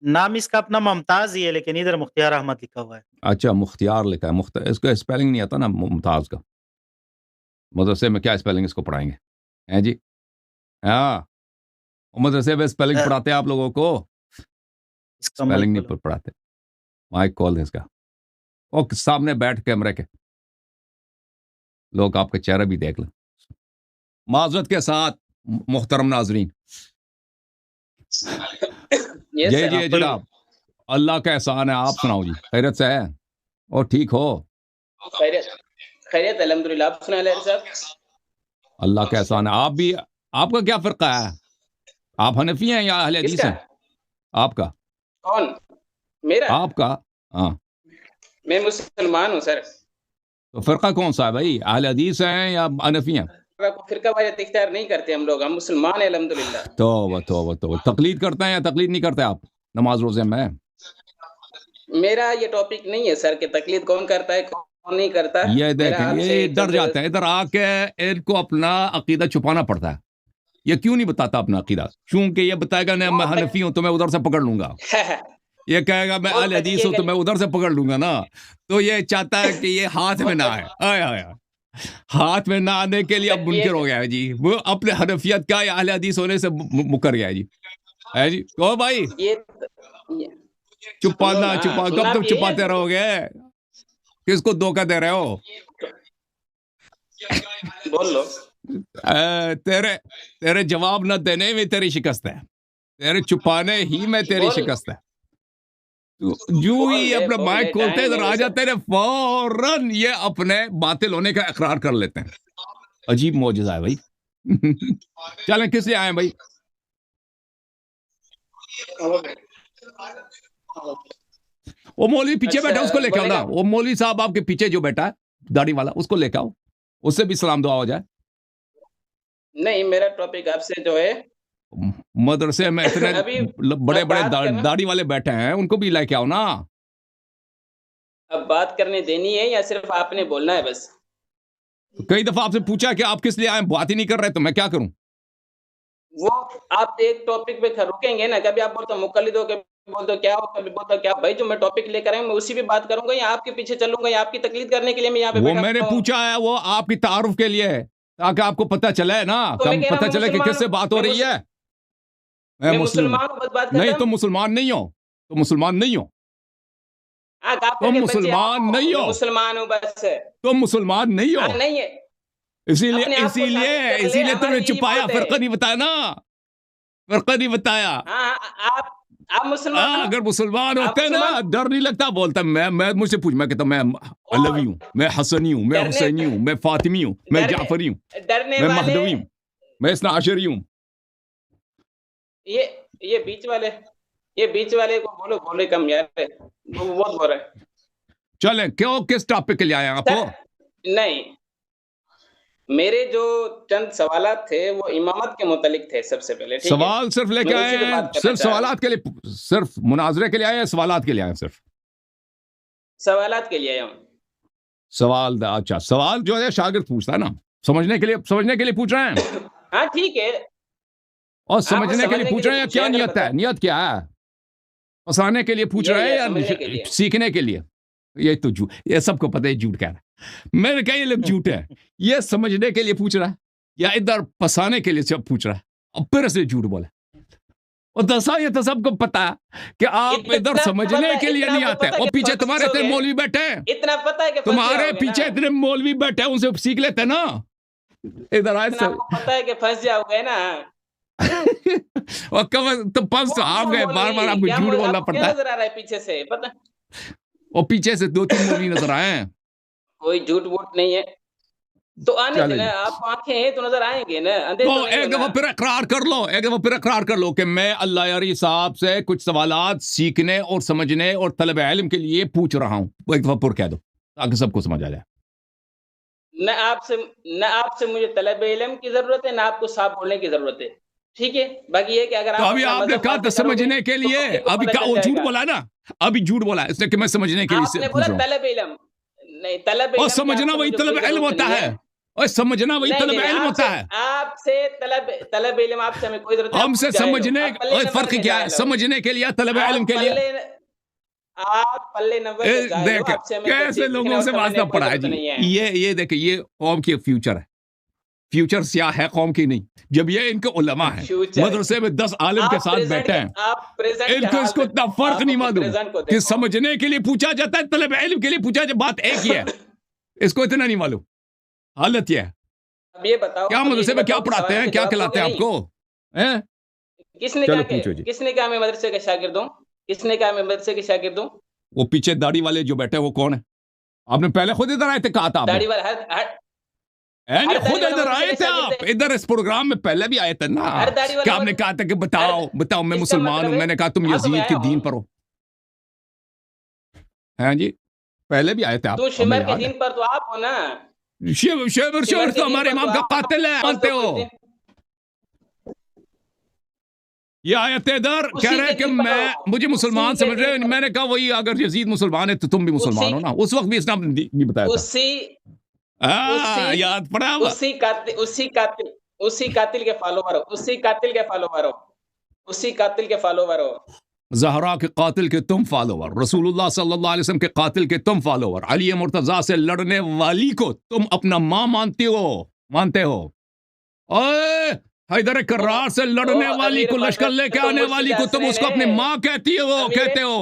नाम इसका अपना मुमताज़ ही है, लेकिन इधर मुख्तियार अहमद लिखा हुआ है। अच्छा, मुख्तियार लिखा है। इसका स्पेलिंग नहीं आता ना मुमताज़ का। मदरसे में क्या स्पेलिंग इसको पढ़ाएँगे? हैं जी? हाँ, मदरसे में स्पेलिंग अ, पढ़ाते हैं आप लोगों को? इसका माइक स्पेलिंग नहीं खोलो। पढ़ाते। माइक खोल दें इसका। ओ सामने बैठ कैमरे के, लोग आपका चेहरा भी देख लें। माज़रत के साथ मोहतरम नाज़रीन। यस जी, सर। जी कुल जनाब। अल्लाह का एहसान है, आप सुनाओ जी, खैरियत से हैं? और ठीक हो? खैरियत खैरियत अल्हम्दुलिल्लाह। आप सुनाए लहरी साहब? अल्लाह का एहसान है। आप भी, आपका क्या फ़िरका है? आप हनफी हैं या अहले हदीस किसका? हैं? आपका? कौन? मेरा? आपका? हाँ। मैं मुसलमान हूँ सर। तो फ़िरका कौन-सा है भई? अहले हदीस हैं या हनफी हैं? फ़िरका वाहियत इख्तियार नहीं करते हम लोग, हम मुसलमान हैं अल्हम्दुलिल्लाह। तौबा, तौबा, तौबा। तक़लीद करते हैं या तक़लीद नहीं करते आप? नमाज़ रोज़े में? मेरा ये टॉपिक नहीं है सर कि तकलीद कौन करता है, कौन नहीं करता। ये मेरा देखें, आपसे ये डर चंद जाते हैं। इधर आके इनको अपना अक़ीदा छुपाना पड़ता है। ये क्यों नहीं बताता अपना अक़ीदा? चूँकि ये बताएगा नहीं मैं बहुत हनफी हूँ, तो मैं उधर से पकड़ लूँगा। ये कहेगा मैं बहुत अहले हदीस हूँ, तकिए तो मैं का उधर से पकड़ लूँगा ना। तो ये चाहता है कि ये हाथ में ना आए। आय, आय, आय। हाथ में ना आने के लिए अब तकिए मुनकिर हो गया है जी। वो अपने हनफियत का या अहले हदीस होने से मुकर गया है जी। है जी? कहो भाई, ये ये सुनो छुपाना ना, छुपा सुनना कब तक आप यही है छुपाते रहोगे? किसको धोखा दे रहे हो? बोल लो। तेरे तेरे जवाब न देने में तेरी शिकस्त है। तेरे छुपाने ही में तेरी बोल शिकस्त है। जो ही अपना बोल माइक दे, खोलते हैं जाएँगे इधर आ नहीं सर। जाते हैं, फौरन ये अपने बातिल होने का इकरार कर लेते हैं। अजीब मौजज़ा है भाई। चलें, किस लिए आए हैं भाई? वो मौलवी पीछे बैठा है, उसको अच्छा, लेके आओ बोलने ना। का वो मौलवी साहब आपके पीछे जो बैठा है, दाढ़ी वाला, उसको लेके आओ। उससे भी सलाम दुआ हो जाए। नहीं, मेरा टॉपिक आपसे जो है मदरसे में इतने अभी अब बड़े-बड़े बात करना दाढ़ी वाले बैठे हैं, उनको भी लेके आओ ना। अब बात करने देनी है या सिर्फ़ आपने बोलना है बस? कई दफ़ा आपसे पूछा कि आप किस लिए आए, बात ही नहीं कर रहे, तो मैं क्या करूँ? वो आप एक टॉपिक पे रुकेंगे ना, कभी आप बोलते हो मुक़ल्लिद हो, कभी बोलते हो क्या हो, कभी बोलते हो क्या हो। भाई जो मैं टॉपिक लेकर आया हूँ, मैं उसी पे बात करूँगा या आपके पीछे चलूँगा या आपकी तक़लीद करने के लिए मैं यहाँ पे वो बैठा मैंने हूँ। पूछा है, वो आपकी तारुफ के लिए है, ताकि आपको पता चले ना, तो मैं कम कह रहा हूँ पता मैं चले कि मुसलमान किससे हूँ, बात हो रही है। मैं मैं मुस्लिम हूँ। मुसलमान हूँ, बस बात नहीं, खत्म। तुम मुसलमान नहीं हो। तुम मुसलमान नहीं हो। आप तुम करके बच्चे मुसलमान आओ, नहीं मैं हो। मुसलमान हूँ बस। तुम मुसलमान नहीं हो। नहीं है, इसीलिए अपने आप को इसीलिए साबित कर ले, इसीलिए हमारे तुमने लिए ही छुपाया, बहुत है। फ़िरका नहीं बताया ना। फ़िरका नहीं बताया। हाँ, आप मुसलमान हो? अगर मुसलमान आप होते ना, मुसलमान डर नहीं लगता। बोलता मैं मुझसे पूछ, मैं कहता मैं अलवी और हूँ, मैं हसनी हूँ, मैं डरने हुसैनी हूँ, मैं फातिमी हूँ, मैं डरने जाफरी हूँ, डरने मैं वाले महदवी हूँ, मैं इस्ना आशरी हूँ। ये ये बीच वाले ये बीच वाले को बोलो, बोले कम यार, वो बहुत बोल रहा है। चलें, क्यों, किस टॉपिक के लिए आए हैं आप? सर नहीं, मेरे जो चंद सवालात थे वो इमामत के मुतालिक थे सबसे पहले, ठीक है? सवाल सिर्फ मैं लेके आए उसी पे हैं, बात करना सिर्फ चाह रहा हूँ। सवालात के लिए, सिर्फ मुनाजरे के लिए आए हैं, सवालात के लिए आए हैं सिर्फ? सवालात के लिए आया हूँ। सवाल, अच्छा, सवाल जो है शागिर्द पूछता है ना, समझने के लिए पूछ रहे हैं। हाँ, ठीक है। और आप समझने के लिए समझने के पूछ लिए रहे हैं या पूछे क्या अगर नियत है? नियत क्या है? फंसाने के लिए पूछ रहे हैं ये या समझने के लिए। सीखने के लिए? ये तो झूठ, ये सबको पता है झूठ कह रहा है। मैंने कहा ये लोग झूठ है। ये समझने के लिए पूछ रहा है या इधर फंसाने के लिए सब पूछ रहा है, और फिर से झूठ बोला। और दसा, ये तो सबको पता है कि आप इधर इतना समझने पता के लिए इतना नहीं आपको आते। पता है और कि पीछे तुम्हारे इतने फंसोगे, मौलवी बैठे हैं, इतना पता है कि फंस तुम्हारे जाओगे ना, पीछे इतने मौलवी बैठे हैं, उनसे सीख लेते ना। इधर आए इतना आपको पता है कि फंस जाओगे ना। और कब तो पंस तो कौन आप सा गए, बार बार मौलवी आपको क्या झूठ बोलना आपको क्या पड़ता है। नजर आ रहा है पीछे से पता? और पीछे से 2-3 मौलवी नजर आए हैं। कोई झूठ वूठ नहीं है। तो आने चले देना, जी। आपको आंखें हैं तो नजर आएंगे ना, अंधे तो तो नहीं हो एक ना। दफा फिर इकरार कर लो, एक दफा फिर इकरार कर लो कि मैं अल्लाह यारी साहब से कुछ सवालात सीखने और समझने और तलब इल्म के लिए पूछ रहा हूं। वो एक दफा पुर कह दो ताकि सबको समझ आ जाए। न आपसे मुझे तलब इल्म की जरूरत है, ना आपको साफ बोलने की जरूरत है, ठीक है? बाकी ये कि अगर तो आप अभी अपना आपने मजहब कहा था वाज़ेह करोगे समझने के तो लिए, पब्लिक को अभी पता क्या चल वो झूठ जाएगा। बोला ना? अभी झूठ बोला इसने कि मैं समझने के लिए आपने पूछ बोला रहा हूं। तलब इल्म, नहीं तलब और इल्म की समझना आपसे वही मुझे कोई तलब इल्म जरूरत होता नहीं है। है। और समझना वही नहीं तलब नहीं इल्म होता है। आपसे तलब इल्म आपसे हमें कोई जरूरत नहीं, हमसे आप जाहिल हो, समझने आप पल्ले नंबर फर्क के क्या है? जाहिल हो, समझने के लिए, तलब इल्म के लिए। आप पल्ले नंबर के जाहिल हो, देख आपसे हमें कैसे तफसीर लोगों और से समझने वास्ता की कोई पड़ा है जरूरत जी। नहीं है। ये देखे, ये कौम की फ्यूचर है, फ्यूचर क्या है कौम की नहीं। जब ये इनके उलमा है फ्यूचर मदरसे में 10 आलिम के साथ बैठे हैं, आप प्रेजेंट इनको इसको इतना फर्क नहीं मालूम प्रेजेंट को कि देखो। समझने के लिए पूछा जाता है, तलब इल्म के लिए पूछा जाता, बात एक ही है। इसको इतना नहीं मालूम। हालत ये है। अब ये बताओ, क्या अब ये मदरसे में क्या बताओ कि पढ़ाते सवाल हैं, के क्या जवाब खिलाते हैं दोगे नहीं? आपको हैं? किसने चलो कहा पूछो जी। किसने कहा मैं मदरसे का शागिर्द हूँ? किसने कहा मैं मदरसे के शागिर्द हूँ? वो पीछे दाढ़ी वाले जो बैठे हैं, वो कौन है? आपने पहले खुद इधर आए थे, कहा था आपने। दाढ़ी वाला हर खुद दाढ़ी वाला इधर मदरसे आए के थे शागिर्द आप, है। इधर इस प्रोग्राम में पहले भी आए थे ना। हर दाढ़ी वाला क्या आपने कहा था कि बताओ बताओ मैं इसका मुसलमान मतलब हूं, है, मैंने कहा तुम हाँ, तो मैं यजीद के आया दीन हूँ। पर हो। हैं जी, पहले भी आए थे आप, तो हमें शिमर के याद दिन है। पर तो आप हो ना। शेवर शिमर के तो दिन हमारे पर तो इमाम का आप कातिल है, मानते कुछ हो? दिन ये आयत इधर कह उसी रहे के हैं कि दिन पर मैं हो, मुझे मुसलमान उसी के समझ रहे दिन हो। पर मैंने कहा वही, अगर यजीद मुसलमान है तो तुम भी मुसलमान हो ना। उस वक्त भी इस्लाम नहीं बताया था। उसी याद पड़ा अब? उसी कातिल के फॉलोवर हो, उसी कातिल के फॉलोवर हो, उसी कातिल के फॉलोवर हो। ज़हरा के कातिल के तुम फॉलोवर, रसूलुल्लाह सल्लल्लाहु अलैहि वसल्लम के कातिल के तुम फॉलोवर, अली मुर्तजा से लड़ने वाली को तुम अपना मां मानते हो। ओए, हैदर कर्रार से लड़ने ओ वाली अमीर को, लश्कर मदरसा लेके तो आने मुर्शिद वाली को तुम हसनैन उसको अपनी है। मां कहते अमीर हो।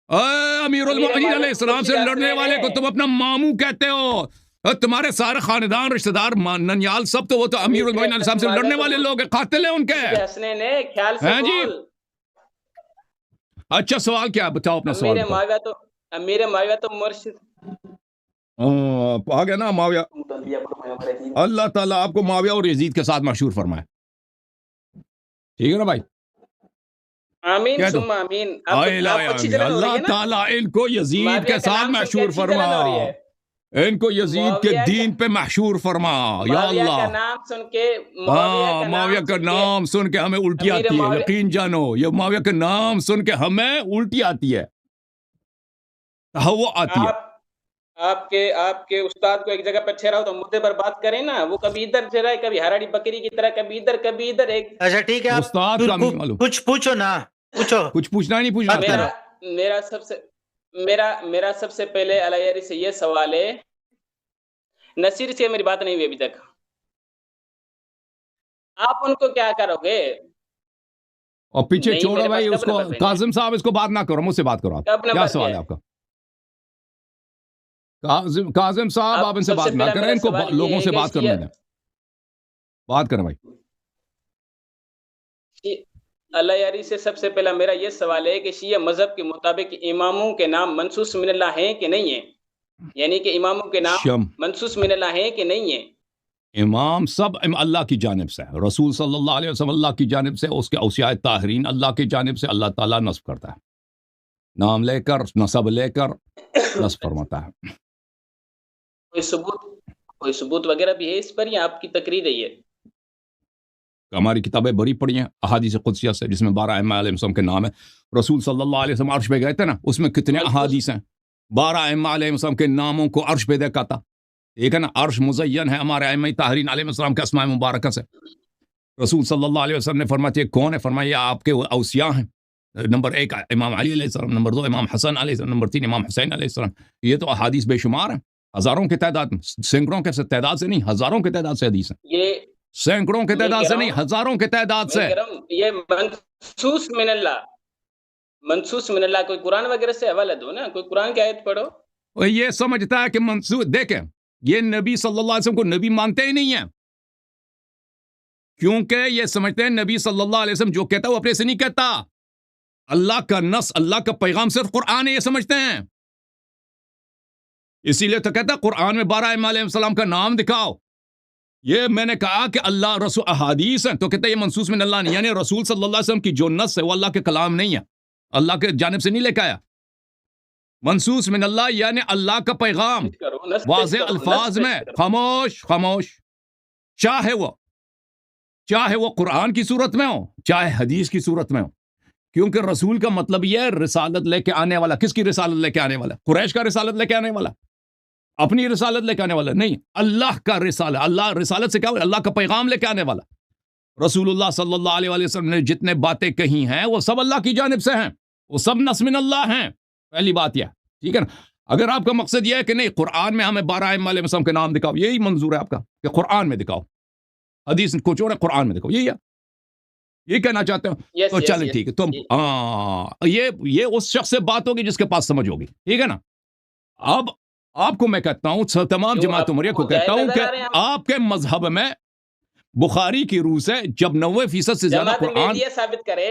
ओए, अमीरुल अमीर मोमिनीन मारूफ अलैहिस्सलाम से मुर्शिद लड़ने हसनैन वाले को है। तुम अपना मामू कहते हो। और तुम्हारे सारे खानदान, रिश्तेदार, ननियाल सब तो वो तो अमीरुल मोमिनीन अलैहिस्सलाम से लड़ने वाले लोग हैं, कातिल हैं उनके। मुर्शिद हसनैन है, ख्याल से हैं जी? बोल। अच्छा सवाल क्या है? बताओ अपना सवाल बताओ। अमीर माविया तो मुर्शिद आ गया ना माविया। अल्लाह ताला आपको माविया और यजीद के साथ मशहूर फरमाए। ठीक है ना भाई? आमीन क्या तो? सुम्मा आमीन। अल्लाह अच्छी जलन हो रही है ना? ताला इनको यजीद माविया के का साथ नाम सुन के मशहूर अच्छी फरमा, जलन हो रही है। इनको यजीद के मुआविया दीन पे मशहूर फरमा। या माविया का अल्लाह, नाम सुन के हाँ, माविया का नाम सुन के हमें उल्टी अमीर आती है, माविया- यकीन जानो। ये माविया का नाम सुन के हमें उल्टी आती है, हवा आती है। आपके उस्ताद को एक जगह पर ठहराओ तो मुद्दे पर बात करें ना। वो कभी इधर ठहराए, कभी हराड़ी बकरी की तरह, कभी इधर एक। अच्छा ठीक है, आप उस्ताद का नहीं मालूम। कुछ पूछो ना, पूछो। कुछ पूछना नहीं पूछना। बात करो। मेरा सबसे पहले अलायारी से ये सवाल है, नसीर से मेरी बात नहीं हुई अभी तक, आप उनको क्या करोगे? और पीछे नहीं, छोड़ो मेरे भाई पास कब उसको। नंबर पे काजिम साहब, इसको बात ना करो, मुझसे बात करो आप। कब क्या नंबर सवाल पे है आपका? काजिम साहब, आप इनसे सबसे बात ना पहला करें, मेरा इनको सवाल ये लोगों है से कि बात करने दें। बात करें भाई। अलायारी से सबसे पहला मेरा ये सवाल है कि शिया मजहब के मुताबिक इमामों के नाम मनसूस मिनल्लाह हैं कि नहीं है? यानी कि इमामों के नाम मनसूस मिनल्लाह हैं कि नहीं है? इमाम सब अल्लाह की जानिब से है। रसूल सल्लल्लाहु अलैहि वसल्लम अल्लाह की जानिब से, उसके औसिया ताहरीन अल्लाह की जानिब से अल्लाह ताला नस्ब करता है, नाम लेकर, नसब लेकर नस्ब फरमाता है। कोई सबूत वगैरह भी है इस पर, या आपकी तकरीर है ये? हमारी किताबें बड़ी पड़ी हैं अहादीस कुदसिया से, जिसमें 12 अइम्मा अलैहिस्सलाम के नाम है। रसूल सल्लल्लाहु अलैहि वसल्लम अर्श पे गए थे ना, उसमें कितने अहादीस हैं? 12 अइम्मा अलैहिस्सलाम के नामों को अर्श पे देखा था। ठीक है ना? अर्श मुज़य्यन है हमारे अइम्मा ताहरीन अलैहिस्सलाम के अस्माए मुबारक से। रसूल सल्लल्लाहु अलैहि वसल्लम ने फरमाया, कौन है? फरमाया आपके औसिया हैं। नंबर 1 इमाम अली अलैहिस्सलाम, नंबर 2 इमाम हसन अलैहिस्सलाम, नंबर 3 इमाम हुसैन अलैहिस्सलाम। ये तो अहादीस बेशुमार हैं, हजारों की तादाद, सैकड़ों के तादाद से नहीं, हजारों की तादाद से हदीस है। ये सैकड़ों के तादाद से नहीं, हजारों के तादाद से। ये मनसूस मिनल्लाह कोई कुरान वगैरह से हवाला दो ना, कोई कुरान की आयत पढ़ो। और ये समझता है कि मंसूस, देखें, ये नबी सल्लल्लाहु अलैहि वसल्लम को नबी मानते ही नहीं है, क्योंकि ये समझते हैं नबी सल्लल्लाहु अलैहि वसल्लम जो कहता है वो अपने से नहीं कहता। अल्लाह का नस, अल्लाह का पैगाम सिर्फ कुरान है, ये समझते हैं। इसीलिए तो कहता है कुरान में 12 इमाम अलैहिस्सलाम का नाम दिखाओ। ये मैंने कहा कि अल्लाह रसूल अहादीस है, तो कहते हैं ये मनसूस में अल्लाह नहीं, यानी रसूल सल्लल्लाहु अलैहि वसल्लम की जो नस है वो अल्लाह के कलाम नहीं है, अल्लाह के जानिब से नहीं लेकर आया। मनसूस में अल्लाह यानी अल्लाह का पैगाम वाज़े अल्फाज में, खामोश, चाहे वो कुरान की सूरत में हो, चाहे हदीस की सूरत में हो। क्योंकि रसूल का मतलब यह है रिसालत लेके आने वाला। किसकी रिसालत लेके आने वाला? कुरैश का रिसालत लेके आने वाला। अपनी रिसालत लेके आने वाला नहीं, अल्लाह का रिसाला। अल्लाह रिसालत से क्या, अल्लाह का पैगाम लेके आने वाला। रसूलुल्लाह सल्लल्लाहु अलैहि वसल्लम ने जितने बातें कही हैं वो सब अल्लाह की जानिब से हैं, वो सब नस्मिन अल्लाह हैं। पहली बात यह, ठीक है ना। अगर आपका मकसद यह है कि नहीं कुरान में हमें 12 इमाम अलैहिस्सलाम के नाम दिखाओ, यही मंजूर है आपका कि कुरान में दिखाओ, हदीस कुछ और है, कुरान में दिखाओ, यही है, ये कहना चाहते हो तो चलें ठीक है। तो ये उस शख्स से बात होगी जिसके पास समझ होगी, ठीक है ना। अब आपको मैं कहता हूं, तमाम जमात उमरिया को कहता हूं कि आपके मजहब में बुखारी की रूह से जब 90% से ज्यादा कुरान साबित करे,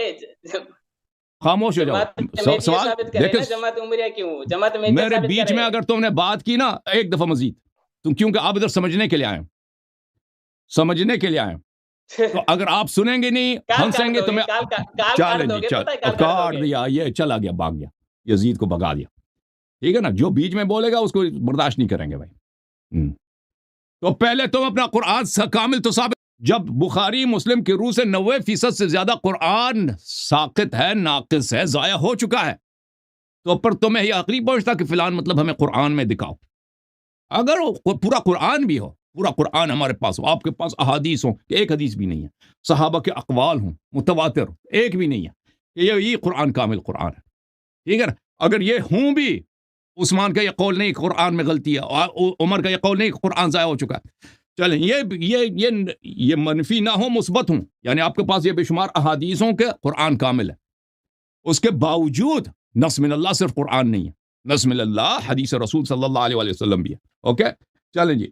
खामोश हो जाओ। सवाल देखो, जमात उमरिया क्यों, जमात मेरे बीच में अगर तुमने बात की ना एक दफा मजीद, तुम क्योंकि आप इधर समझने के लिए आए, समझने के लिए आए, तो अगर आप सुनेंगे नहीं, हंसेंगे तो मैं चलेंगे, काट दिया, ये चला गया, भाग गया, यजीद को भगा दिया, ठीक है ना। जो बीच में बोलेगा उसको बर्दाश्त नहीं करेंगे भाई। तो पहले तुम अपना कुरान कामिल तो साबित, जब बुखारी मुस्लिम की रूह से 90% से ज्यादा कुरान साकित है, नाकिस है, जाया हो चुका है, तो पर तुम्हें यह अकली पहुंचता कि फिलहाल मतलब हमें कुरान में दिखाओ। अगर पूरा कुरान भी हो, पूरा कुरान हमारे पास हो, आपके पास अहादीस हो, एक हदीस भी नहीं है, सहाबा के अकवाल हो, मुतवातिर एक भी नहीं है, ये कुरान कामिल कुरान है, ठीक है ना। अगर ये हूं भी, उस्मान का ये कौल नहीं कुरान में गलती है, और उमर का ये कौल नहीं कुरान जाया हो चुका है, चलें ये मनफी ना हो, मुस्बत हूं, यानी आपके पास ये बेशुमार अहादीसों के कुरान कामिल है, उसके बावजूद नस्मिन अल्लाह सिर्फ कुरान नहीं है, नस्मिन अल्लाह हदीस रसूल सल्लल्लाहु अलैहि वसल्लम भी है। ओके, चलें जी।